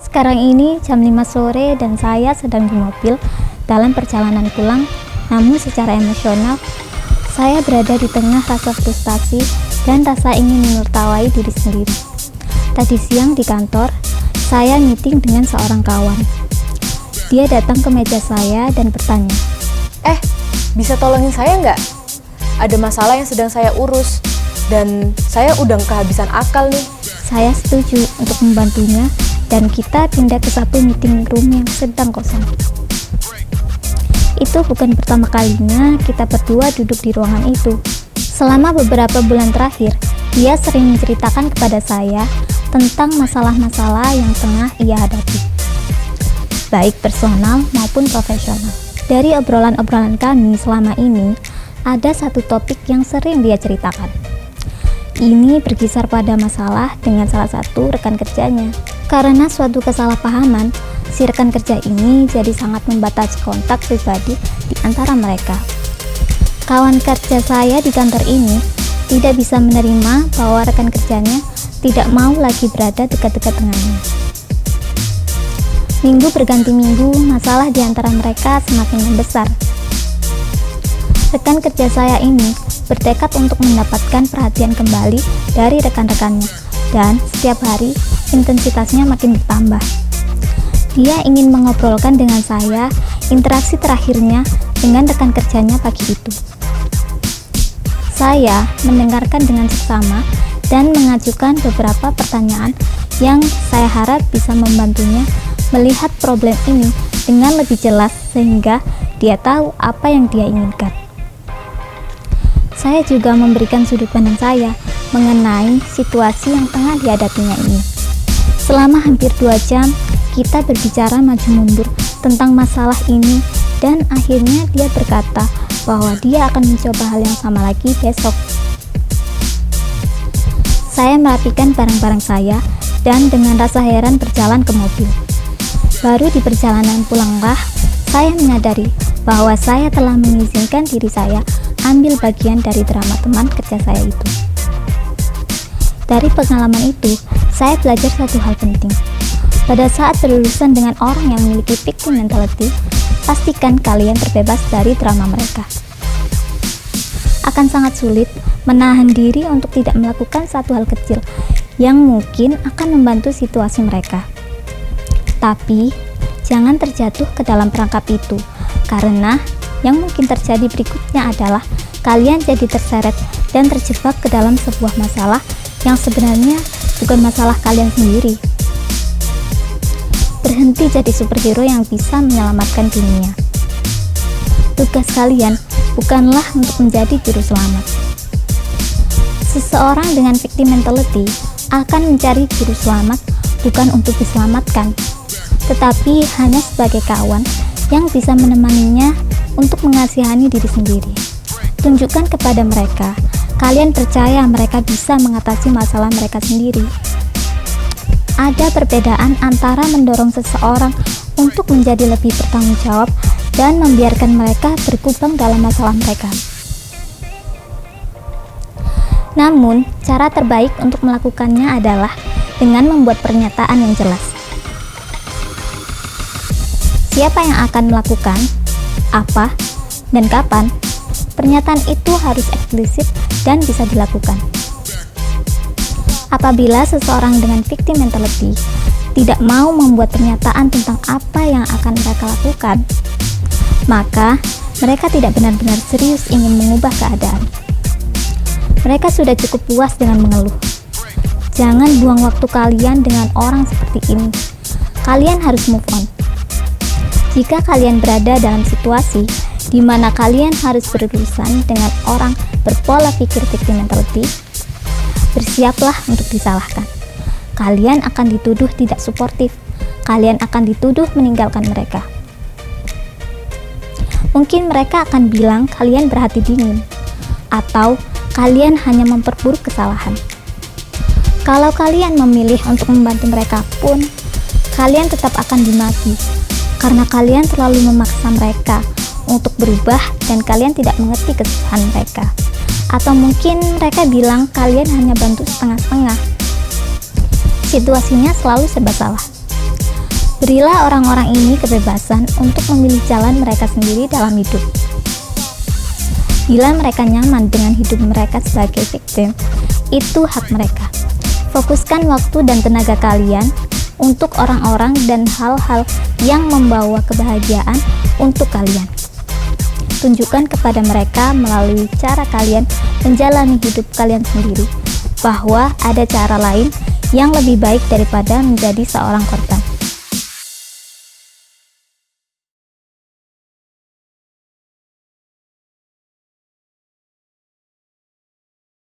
Sekarang ini jam 5 sore dan saya sedang di mobil dalam perjalanan pulang, namun secara emosional saya berada di tengah rasa frustasi dan rasa ingin menertawai diri sendiri. Tadi siang di kantor, saya meeting dengan seorang kawan. Dia datang ke meja saya dan bertanya, Bisa tolongin saya nggak? Ada masalah yang sedang saya urus, dan saya udah kehabisan akal nih. Saya setuju untuk membantunya dan kita pindah ke satu meeting room yang sedang kosong. Itu bukan pertama kalinya kita berdua duduk di ruangan itu. Selama beberapa bulan terakhir, dia sering menceritakan kepada saya tentang masalah-masalah yang tengah ia hadapi, baik personal maupun profesional. Dari obrolan-obrolan kami selama ini, ada satu topik yang sering dia ceritakan. Ini berkisar pada masalah dengan salah satu rekan kerjanya. Karena suatu kesalahpahaman, si rekan kerja ini jadi sangat membatasi kontak pribadi di antara mereka. Kawan kerja saya di kantor ini tidak bisa menerima bahwa rekan kerjanya tidak mau lagi berada dekat-dekat dengannya. Minggu berganti minggu, masalah di antara mereka semakin membesar. Rekan kerja saya ini bertekad untuk mendapatkan perhatian kembali dari rekan-rekannya, dan setiap hari intensitasnya makin bertambah. Dia ingin mengobrolkan dengan saya interaksi terakhirnya dengan rekan kerjanya pagi itu. Saya mendengarkan dengan seksama dan mengajukan beberapa pertanyaan yang saya harap bisa membantunya melihat problem ini dengan lebih jelas sehingga dia tahu apa yang dia inginkan. Saya juga memberikan sudut pandang saya mengenai situasi yang tengah dihadapinya ini. Selama hampir 2 jam, kita berbicara maju mundur tentang masalah ini dan akhirnya dia berkata bahwa dia akan mencoba hal yang sama lagi besok. Saya merapikan barang-barang saya dan dengan rasa heran berjalan ke mobil. Baru di perjalanan pulanglah, saya menyadari bahwa saya telah mengizinkan diri saya ambil bagian dari drama teman kerja saya itu. Dari pengalaman itu, saya belajar satu hal penting. Pada saat berurusan dengan orang yang memiliki victim mentality, pastikan kalian terbebas dari drama mereka. Akan sangat sulit menahan diri untuk tidak melakukan satu hal kecil yang mungkin akan membantu situasi mereka. Tapi, jangan terjatuh ke dalam perangkap itu, karena yang mungkin terjadi berikutnya adalah kalian jadi terseret dan terjebak ke dalam sebuah masalah yang sebenarnya bukan masalah kalian sendiri. Berhenti jadi superhero yang bisa menyelamatkan dunia. Tugas kalian bukanlah untuk menjadi juru selamat. Seseorang dengan victim mentality akan mencari juru selamat bukan untuk diselamatkan, tetapi hanya sebagai kawan yang bisa menemaninya untuk mengasihani diri sendiri. Tunjukkan kepada mereka, kalian percaya mereka bisa mengatasi masalah mereka sendiri. Ada perbedaan antara mendorong seseorang untuk menjadi lebih bertanggung jawab dan membiarkan mereka berkubang dalam masalah mereka. Namun, cara terbaik untuk melakukannya adalah dengan membuat pernyataan yang jelas. Siapa yang akan melakukan, apa, dan kapan? Pernyataan itu harus eksplisit dan bisa dilakukan. Apabila seseorang dengan victim mentality tidak mau membuat pernyataan tentang apa yang akan mereka lakukan, maka mereka tidak benar-benar serius ingin mengubah keadaan. Mereka sudah cukup puas dengan mengeluh. Jangan buang waktu kalian dengan orang seperti ini. Kalian harus move on. Jika kalian berada dalam situasi di mana kalian harus berurusan dengan orang berpola pikir victim mentality, bersiaplah untuk disalahkan. Kalian akan dituduh tidak suportif. Kalian akan dituduh meninggalkan mereka. Mungkin mereka akan bilang kalian berhati dingin, atau kalian hanya memperburuk kesalahan. Kalau kalian memilih untuk membantu mereka pun, kalian tetap akan dimaki, karena kalian terlalu memaksa mereka untuk berubah dan kalian tidak mengerti kesalahan mereka. Atau mungkin mereka bilang kalian hanya bantu setengah-setengah. Situasinya selalu serba salah. Berilah orang-orang ini kebebasan untuk memilih jalan mereka sendiri dalam hidup. Bila mereka nyaman dengan hidup mereka sebagai victim, itu hak mereka. Fokuskan waktu dan tenaga kalian untuk orang-orang dan hal-hal yang membawa kebahagiaan untuk kalian. Tunjukkan kepada mereka melalui cara kalian menjalani hidup kalian sendiri bahwa ada cara lain yang lebih baik daripada menjadi seorang korban.